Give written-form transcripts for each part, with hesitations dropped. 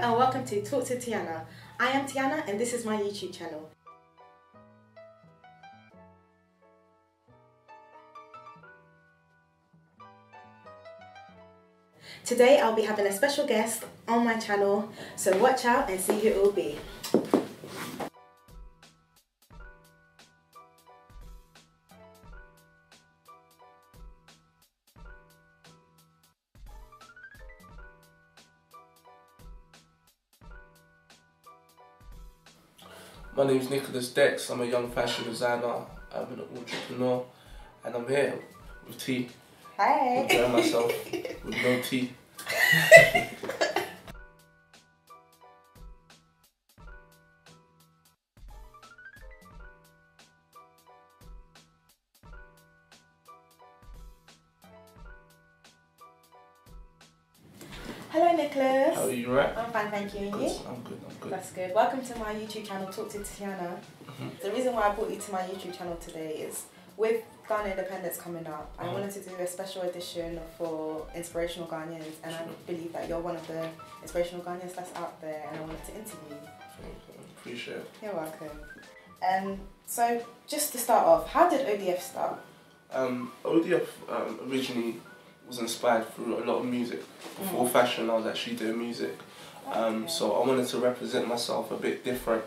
and welcome to Talk to Tiana. I am Tiana and this is my YouTube channel. Today I'll be having a special guest on my channel, so watch out and see who it will be. My name is Nicholas Dex. I'm a young fashion designer, I'm an entrepreneur, and I'm here with tea. Hi! Enjoying myself with no tea. Hello Nicholas. How are you, right? I'm fine, thank you. And Good. you? I'm good. That's good. Welcome to my YouTube channel, Talk to Tiana. The reason why I brought you to my YouTube channel today is with Ghana independence coming up, I wanted to do a special edition for inspirational Ghanaians, and I believe that you're one of the inspirational Ghanaians that's out there, and I wanted to interview you. Thank you. Appreciate it. You're welcome. So just to start off, how did ODF start? ODF originally was inspired through a lot of music. Before fashion, I was actually doing music. So I wanted to represent myself a bit different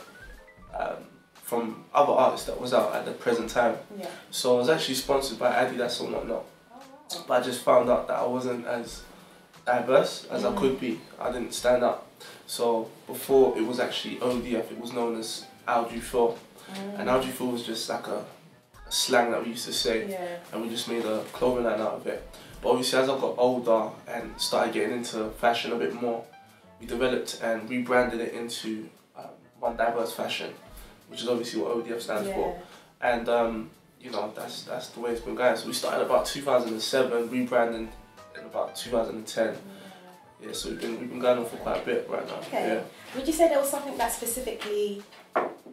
from other artists that was out at the present time. Yeah. So I was actually sponsored by Adidas or whatnot. Oh. But I just found out that I wasn't as diverse as I could be. I didn't stand up. So before it was actually ODF, it was known as Al-Jufil. And Al-Jufil was just like a slang that we used to say. Yeah. And we just made a clothing line out of it. But obviously as I got older and started getting into fashion a bit more, we developed and rebranded it into One Diverse Fashion, which is obviously what ODF stands for. And you know, that's the way it's been going. So we started about 2007, rebranding in about 2010. Yeah, so we've been going on for quite a bit right now. Okay. Yeah. Would you say there was something that specifically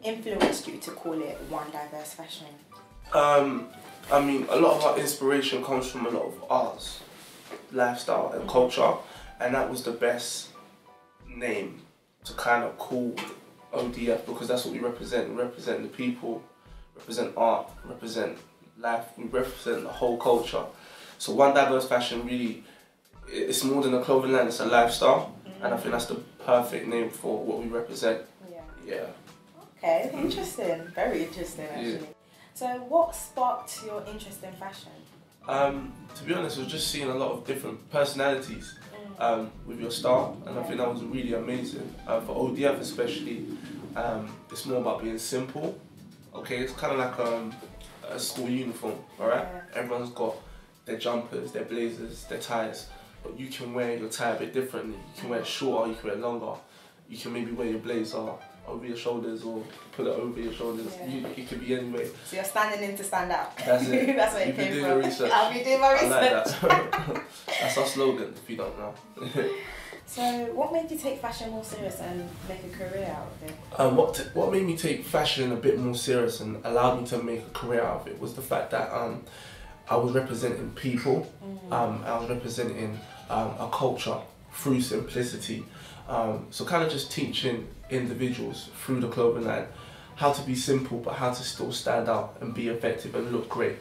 influenced you to call it One Diverse Fashion? I mean, a lot of our inspiration comes from a lot of arts, lifestyle and culture, and that was the best name to kind of call ODF, because that's what we represent. We represent the people, represent art, represent life, we represent the whole culture. So One Diverse Fashion really, it's more than a clothing line, it's a lifestyle, and I think that's the perfect name for what we represent. Yeah. Okay, interesting. Very interesting actually. Yeah. So what sparked your interest in fashion? To be honest, I was just seeing a lot of different personalities with your style, and I think that was really amazing. For ODF especially, it's more about being simple. Okay, it's kind of like a school uniform, alright? Yeah. Everyone's got their jumpers, their blazers, their ties, but you can wear your tie a bit differently. You can wear it shorter, you can wear it longer. You can maybe wear your blazer over your shoulders or put it over your shoulders. Yeah. It could be anyway. So you're standing in to stand out. That's it. That's where it came from. You've been doing your research. I'll be doing my research. I like that. That's our slogan, if you don't know. So what made you take fashion more serious and make a career out of it? What made me take fashion a bit more serious and allowed me to make a career out of it was the fact that I was representing people. I was representing a culture through simplicity. So kind of just teaching individuals through the clothing line how to be simple but how to still stand out and be effective and look great.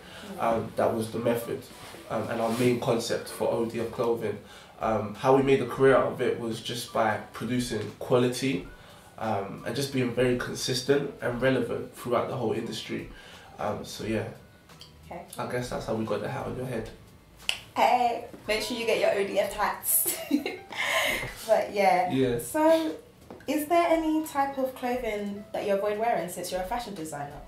That was the method and our main concept for ODF clothing. How we made a career out of it was just by producing quality and just being very consistent and relevant throughout the whole industry. So yeah, okay. I guess that's how we got the hat on your head. Hey, make sure you get your ODF hats. But yeah. So, is there any type of clothing that you avoid wearing since you're a fashion designer?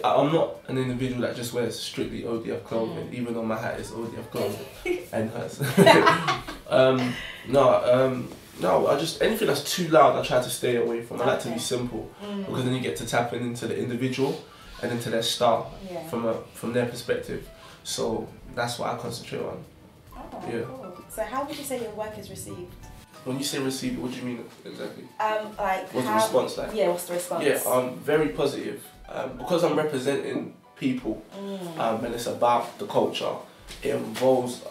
I'm not an individual that just wears strictly ODF clothing, even though my hat is ODF clothing and hers. No, I just, anything that's too loud I try to stay away from. I like to be simple, because then you get to tap into the individual and into their style from their perspective. So that's what I concentrate on. Oh, cool. So how would you say your work is received? When you say received, what do you mean exactly? Like what's the response like? Yeah, what's the response? Yeah, very positive. Because I'm representing people and it's about the culture, it involves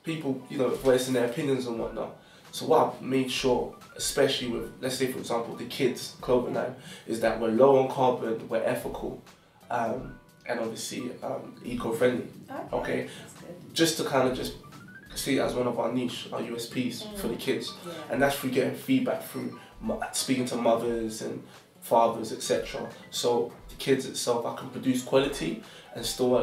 people, you know, voicing their opinions and whatnot. So what I've made sure, especially with, let's say for example, the kids' clothing line, is that we're low on carbon, we're ethical, and obviously eco-friendly. Okay, just to kind of just see it as one of our niche, our USPs for the kids, and that's through getting feedback through speaking to mothers and fathers, etc. So the kids itself, I can produce quality and still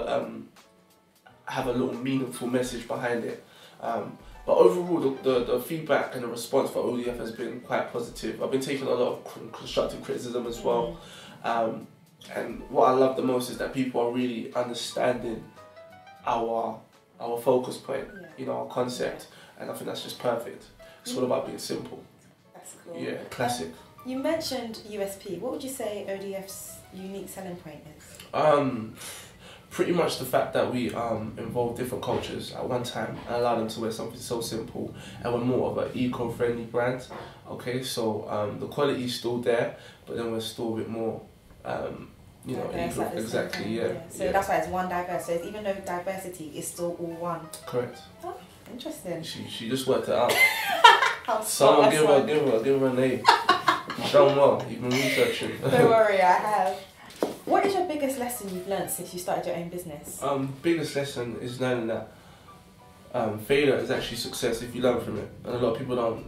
have a little meaningful message behind it. But overall, the feedback and the response for ODF has been quite positive. I've been taking a lot of constructive criticism as well. And what I love the most is that people are really understanding our focus point, you know, our concept, and I think that's just perfect. It's all about being simple. That's cool. Yeah, classic. You mentioned USP. What would you say ODF's unique selling point is? Pretty much the fact that we involve different cultures at one time and allow them to wear something so simple, and we're more of an eco-friendly brand. Okay, so the quality is still there, but then we're still a bit more, you know, exactly, yeah. So that's why it's one diverse. So even though diversity is still all one. Correct. Oh, interesting. She just worked it out. Someone give her a name. You've done well. You've been researching. Don't worry, I have. What is your biggest lesson you've learned since you started your own business? Biggest lesson is learning that failure is actually success if you learn from it. And a lot of people don't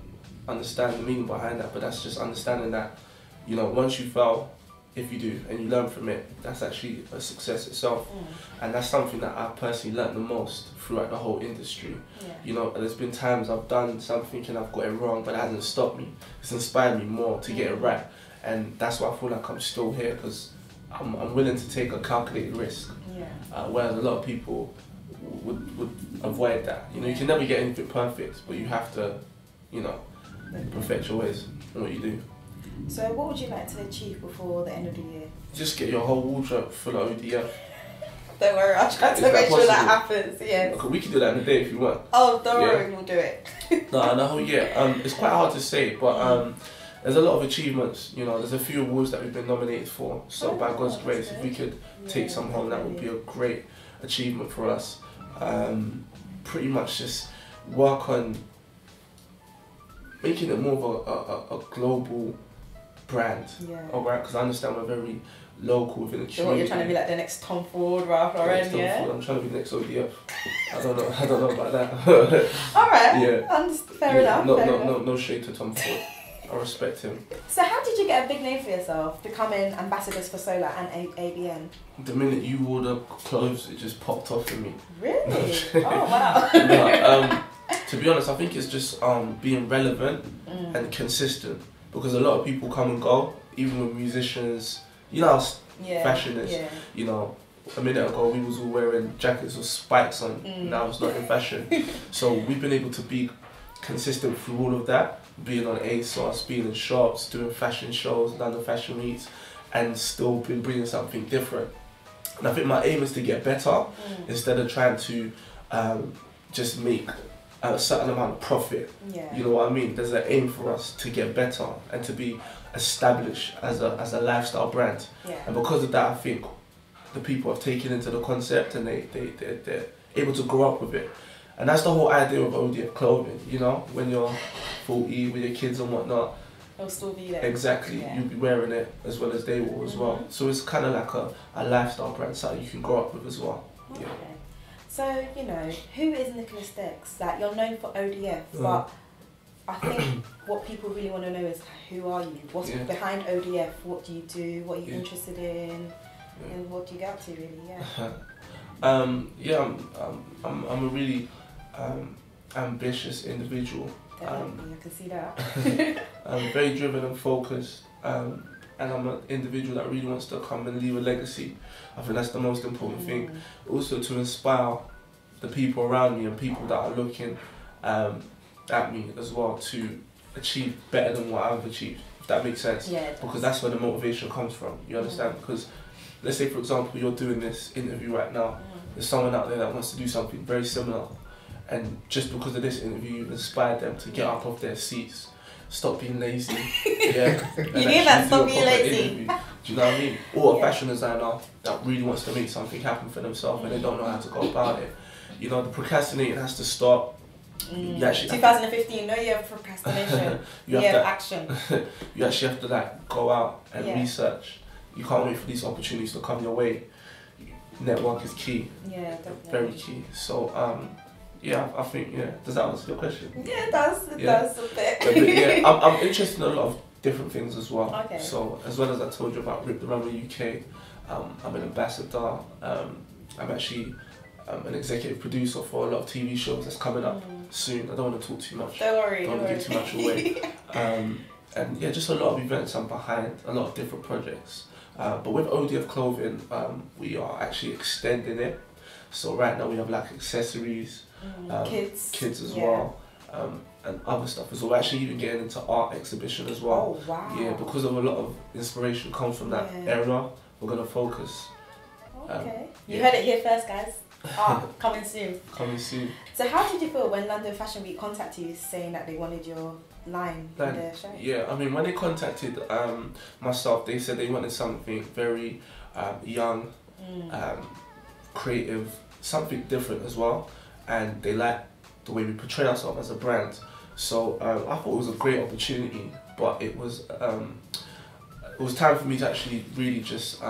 understand the meaning behind that, but that's just understanding that, you know, once you fail, if you do, and you learn from it, that's actually a success itself. And that's something that I've personally learned the most throughout the whole industry. You know, there's been times I've done something and I've got it wrong, but it hasn't stopped me. It's inspired me more to get it right. And that's why I feel like I'm still here, because I'm willing to take a calculated risk. Whereas a lot of people would avoid that. You know, you can never get anything perfect, but you have to, you know, perfect your ways in what you do. So what would you like to achieve before the end of the year? Just get your whole wardrobe full of ODF. Don't worry, I'll try to make sure that happens, yes. Okay, we can do that in a day if you want. Oh, don't worry, we'll do it. No, it's quite hard to say, but there's a lot of achievements, you know, there's a few awards that we've been nominated for, so by God's grace, if we could take some home, that would be a great achievement for us. Pretty much just work on making it more of a global brand, alright, because I understand we're very local within the community. So what, you're trying to be like the next Tom Ford, Ralph Lauren, yeah? I'm trying to be the next ODF. I don't know about that. Alright, yeah. Fair enough. No shade to Tom Ford. I respect him. So how did you get a big name for yourself, becoming ambassadors for Solar and ABN? The minute you wore the clothes, it just popped off in me. Really? Oh wow. To be honest, I think it's just being relevant and consistent, because a lot of people come and go, even with musicians. You know how fashion is. You know, a minute ago we was all wearing jackets with spikes on. Now it's not in fashion. So we've been able to be consistent through all of that, being on ASOS, being in shops, doing fashion shows, London Fashion Weeks, and still been bringing something different. And I think my aim is to get better instead of trying to just make a certain amount of profit. You know what I mean? There's an aim for us to get better and to be established as a lifestyle brand. And because of that, I think the people have taken into the concept and they're able to grow up with it. And that's the whole idea of ODF clothing, you know, when you're 40 with your kids and whatnot. They'll still be there. Exactly, you'll be wearing it as well as they will as well. So it's kind of like a lifestyle brand, something you can grow up with as well. Okay. So, you know, who is Nicholas Dex? Like, you're known for ODF, but I think what people really want to know is, who are you? What's behind ODF? What do you do? What are you interested in? And what do you get up to, really? I'm a really ambitious individual. Definitely, I can see that. I'm very driven and focused, and I'm an individual that really wants to come and leave a legacy. I think that's the most important thing. Also to inspire the people around me and people that are looking at me as well to achieve better than what I've achieved, if that makes sense. Because that's where the motivation comes from, you understand? Because let's say, for example, you're doing this interview right now, there's someone out there that wants to do something very similar, and just because of this interview, you've inspired them to get up off their seats, stop being lazy. You mean that, stop being lazy? Do you know what I mean? Or a fashion designer that really wants to make something happen for themselves and they don't know how to go about it. You know, the procrastinating has to stop. You actually 2015, no year of procrastination, year of action. You actually have to like go out and research. You can't wait for these opportunities to come your way. Network is key. Yeah, definitely. Very key. So yeah, I think does that answer your question? Yeah, it does. It does a bit. Yeah, I'm interested in a lot of different things as well. Okay. So as well as I told you about Rip the Runway UK, I'm an ambassador. I'm actually an executive producer for a lot of TV shows that's coming up soon. I don't want to talk too much. Don't worry. Don't want to give too much away. And yeah, just a lot of events I'm behind, a lot of different projects. But with ODF Clothing, we are actually extending it. So right now we have like accessories, kids as well, and other stuff as well. We're actually even getting into art exhibition as well. Oh wow! Yeah, because of a lot of inspiration comes from that era. We're gonna focus. Okay. You heard it here first, guys. Art coming soon. Coming soon. So how did you feel when London Fashion Week contacted you saying that they wanted your line in their show? Yeah, I mean when they contacted myself, they said they wanted something very young, creative, something different as well, and they liked the way we portray ourselves as a brand. So I thought it was a great opportunity, but it was time for me to actually really just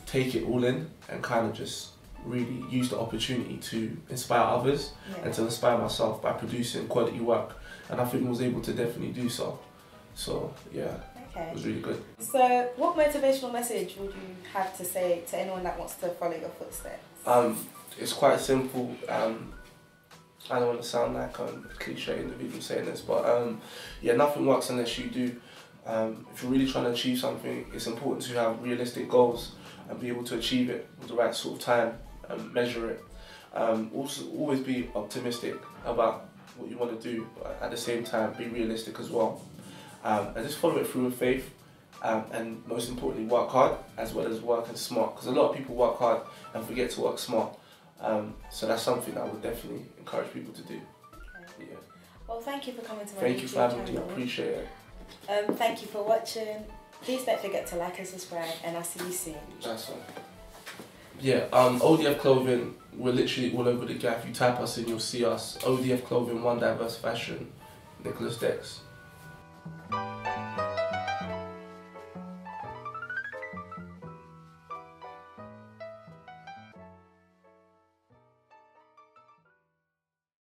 take it all in and kind of just really use the opportunity to inspire others and to inspire myself by producing quality work, and I think I was able to definitely do so. So yeah, it was really good. So what motivational message would you have to say to anyone that wants to follow your footsteps? It's quite simple. I don't want to sound like a cliche individual saying this, but yeah, nothing works unless you do. If you're really trying to achieve something, it's important to have realistic goals and be able to achieve it with the right sort of time and measure it. Also, always be optimistic about what you want to do, but at the same time, be realistic as well. And just follow it through with faith, and most importantly, work hard as well as working smart, because a lot of people work hard and forget to work smart. So that's something I would definitely encourage people to do. Okay. Yeah. Well, thank you for coming to my Thank you for having me, I appreciate it. Thank you for watching. Please don't forget to like and subscribe, and I'll see you soon. That's all. Yeah, ODF Clothing, we're literally all over the gap. If you type us in, you'll see us. ODF Clothing, One Diverse Fashion, Nicholas Dex.